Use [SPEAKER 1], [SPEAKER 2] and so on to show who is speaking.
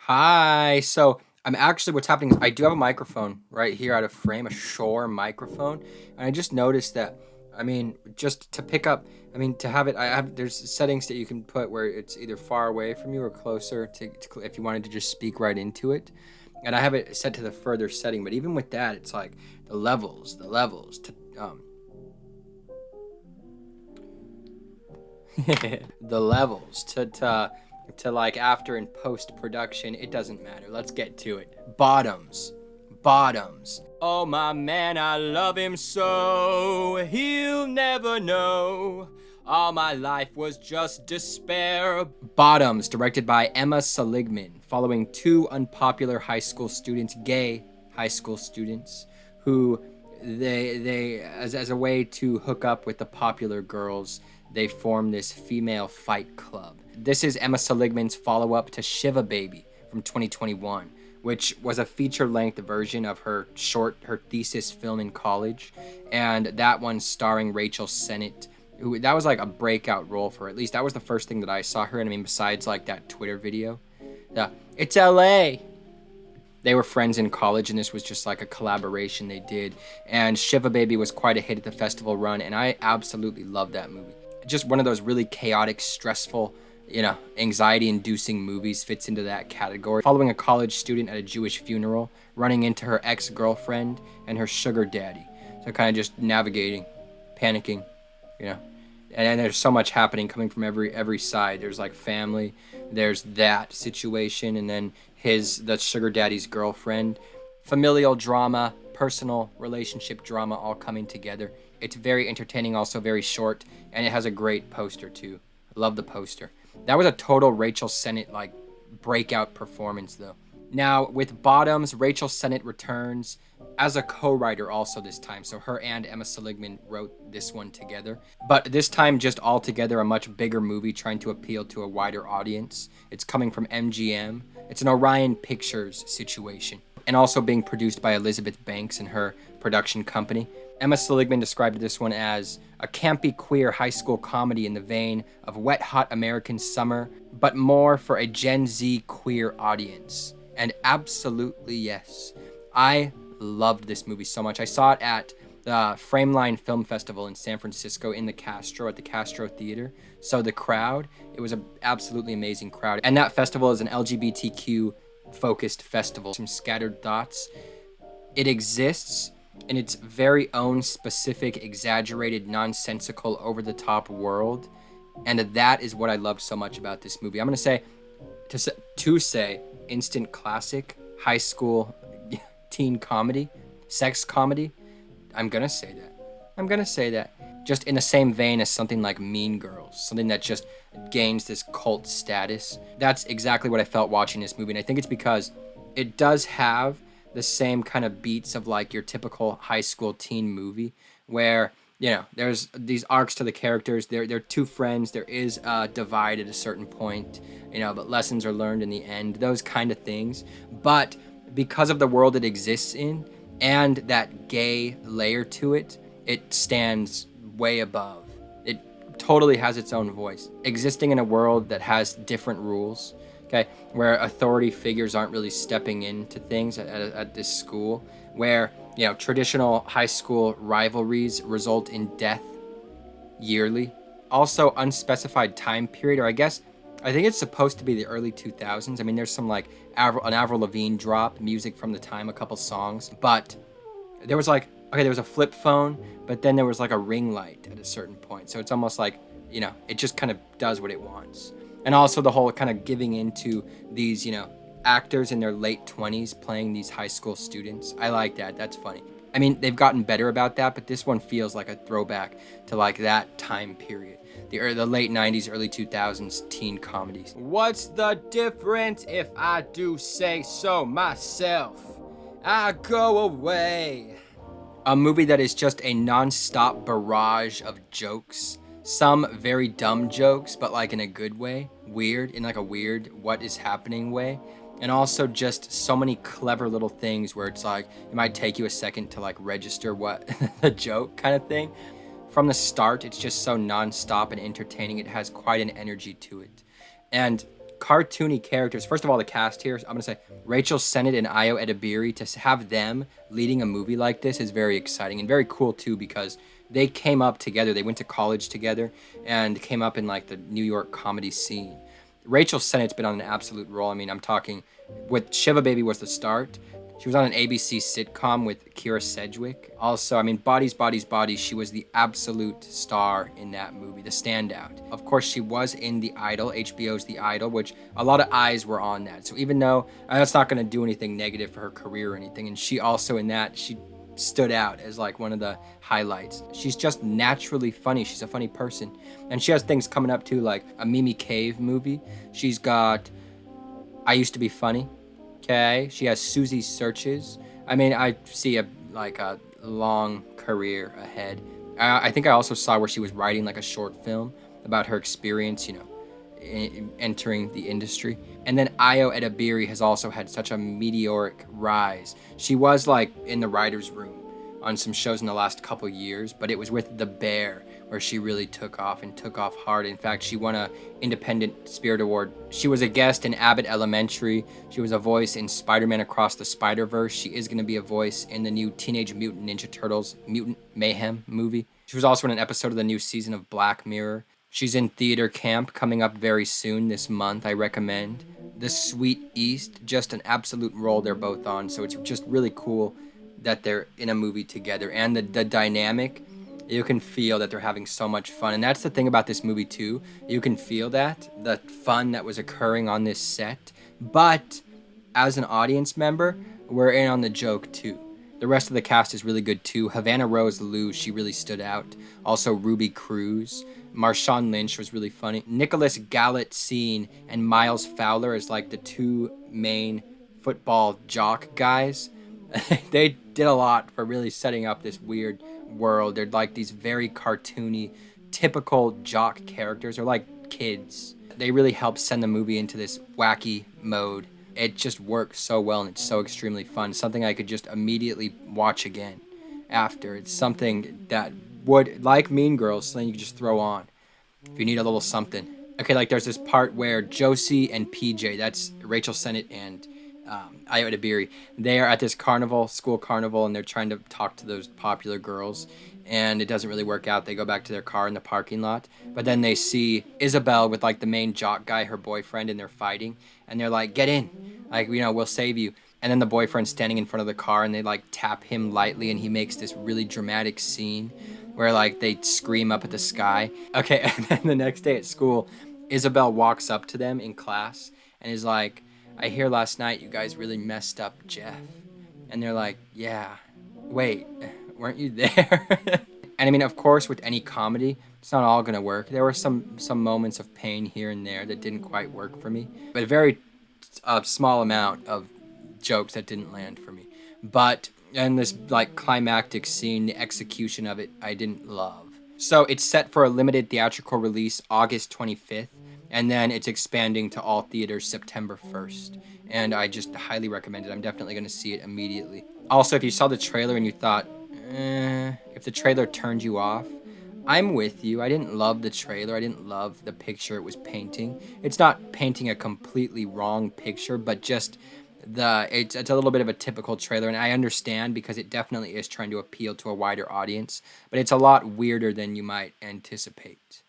[SPEAKER 1] Hi. So I'm actually what's happening is I do have a microphone right here out of frame, a Shure microphone, and I just noticed that. Just to pick up. To have it. I have there's settings that you can put where it's either far away from you or closer to if you wanted to just speak right into it, and I have it set to the further setting. But even with that, it's like the levels to the levels to like after in post production. It doesn't matter. Let's get to it. Bottoms. Oh my man, I love him so. He'll never know. All my life was just despair. Bottoms, directed by Emma Seligman, following two unpopular high school students, gay high school students, who they as a way to hook up with the popular girls, they form this female fight club. This is Emma Seligman's follow-up to Shiva Baby from 2021, which was a feature-length version of her thesis film in college, and that one starring Rachel Sennett, who that was like a breakout role for her. At least that was the first thing that I saw her in. Besides like that Twitter video, it's LA. They were friends in college, and this was just like a collaboration they did. And Shiva Baby was quite a hit at the festival run, and I absolutely love that movie. Just one of those really chaotic, stressful, anxiety-inducing movies. Fits into that category. Following a college student at a Jewish funeral, running into her ex-girlfriend and her sugar daddy. So kind of just navigating, panicking, you know. And there's so much happening coming from every side. There's like family, there's that situation, and then the sugar daddy's girlfriend, familial drama, personal relationship drama, all coming together. It's very entertaining, also very short, and it has a great poster too. I love the poster. That was a total Rachel Sennett like breakout performance though. Now with Bottoms, Rachel Sennett returns as a co-writer also this time. So her and Emma Seligman wrote this one together. But this time just altogether a much bigger movie trying to appeal to a wider audience. It's coming from MGM. It's an Orion Pictures situation. And also being produced by Elizabeth Banks and her production company. Emma Seligman described this one as a campy queer high school comedy in the vein of Wet Hot American Summer, but more for a Gen Z queer audience. And absolutely yes. I loved this movie so much. I saw it at the Frameline Film Festival in San Francisco at the Castro Theater. So the crowd, it was an absolutely amazing crowd. And that festival is an LGBTQ focused festival. Some scattered thoughts. It exists in its very own specific, exaggerated, nonsensical, over-the-top world. And that is what I loved so much about this movie. I'm going to say instant classic, high school teen comedy, sex comedy. I'm going to say that. Just in the same vein as something like Mean Girls, something that just gains this cult status. That's exactly what I felt watching this movie. And I think it's because it does have the same kind of beats of like your typical high school teen movie where, there's these arcs to the characters. They're two friends. There is a divide at a certain point, but lessons are learned in the end, those kind of things. But because of the world it exists in and that gay layer to it, it stands way above. It totally has its own voice. Existing in a world that has different rules, okay, where authority figures aren't really stepping into things at this school, where, traditional high school rivalries result in death yearly. Also unspecified time period, or I think it's supposed to be the early 2000s. There's some like an Avril Lavigne drop, music from the time, a couple songs. But there was there was a flip phone, but then there was like a ring light at a certain point. So it's almost like, it just kind of does what it wants. And also the whole kind of giving into these, actors in their late 20s playing these high school students. I like that. That's funny. They've gotten better about that, but this one feels like a throwback to like that time period. The late 90s, early 2000s teen comedies. What's the difference if I do say so myself? I go away. A movie that is just a non-stop barrage of jokes. Some very dumb jokes, but like in a good way. Weird, in like a weird what is happening way. And also just so many clever little things where it's like, it might take you a second to like register what the joke kind of thing. From the start, it's just so non-stop and entertaining. It has quite an energy to it. And cartoony characters. First of all, the cast here, I'm gonna say Rachel Sennett and Ayo Edebiri, to have them leading a movie like this is very exciting and very cool too, because they came up together. They went to college together and came up in like the New York comedy scene. Rachel Sennett's been on an absolute roll. I mean, I'm talking with Shiva Baby was the start. She was on an ABC sitcom with Kira Sedgwick. Also, I mean, Bodies, Bodies, Bodies, she was the absolute star in that movie, the standout. Of course, she was in The Idol, HBO's The Idol, which a lot of eyes were on that. So even though that's not going to do anything negative for her career or anything, and she also in that, she stood out as like one of the highlights. She's just naturally funny. She's a funny person. And she has things coming up too, like a Mimi Cave movie. She's got I Used to Be Funny. Okay. She has Susie Searches. I mean, I see a long career ahead. I think I also saw where she was writing like a short film about her experience, entering the industry. And then Ayo Edebiri has also had such a meteoric rise. She was like in the writer's room on some shows in the last couple years, but it was with The Bear where she really took off and took off hard. In fact, she won a Independent Spirit Award. She was a guest in Abbott Elementary. She was a voice in Spider-Man Across the Spider-Verse. She is going to be a voice in the new Teenage Mutant Ninja Turtles Mutant Mayhem movie. She was also in an episode of the new season of Black Mirror. She's in theater camp coming up very soon this month, I recommend. The Sweet East, just an absolute role they're both on. So it's just really cool that they're in a movie together. And the dynamic, you can feel that they're having so much fun. And that's the thing about this movie too. You can feel that, the fun that was occurring on this set. But as an audience member, we're in on the joke too. The rest of the cast is really good too. Havana Rose Liu, she really stood out. Also Ruby Cruz. Marshawn Lynch was really funny. Nicholas Gallatin and Miles Fowler as like the two main football jock guys. They did a lot for really setting up this weird world. They're like these very cartoony, typical jock characters. They're like kids. They really help send the movie into this wacky mode. It just works so well and it's so extremely fun. Something I could just immediately watch again after. It's something that would, like Mean Girls, something you could just throw on if you need a little something. Okay, like there's this part where Josie and PJ, that's Rachel Sennett and Ayo Edebiri, they are at this school carnival, and they're trying to talk to those popular girls, and it doesn't really work out. They go back to their car in the parking lot, but then they see Isabel with like the main jock guy, her boyfriend, and they're fighting, and they're like, get in, like, we'll save you. And then the boyfriend's standing in front of the car, and they like tap him lightly, and he makes this really dramatic scene where like they scream up at the sky. Okay, and then the next day at school, Isabel walks up to them in class and is like, I hear last night you guys really messed up Jeff. And they're like, yeah, wait, weren't you there? And I mean, of course, with any comedy, it's not all gonna work. There were some moments of pain here and there that didn't quite work for me, but a very small amount of jokes that didn't land for me. But in this like climactic scene, the execution of it, I didn't love. So it's set for a limited theatrical release August 25th. And then it's expanding to all theaters September 1st. And I just highly recommend it. I'm definitely going to see it immediately. Also, if you saw the trailer and you thought, if the trailer turned you off, I'm with you. I didn't love the trailer. I didn't love the picture it was painting. It's not painting a completely wrong picture, but just it's a little bit of a typical trailer. And I understand because it definitely is trying to appeal to a wider audience. But it's a lot weirder than you might anticipate.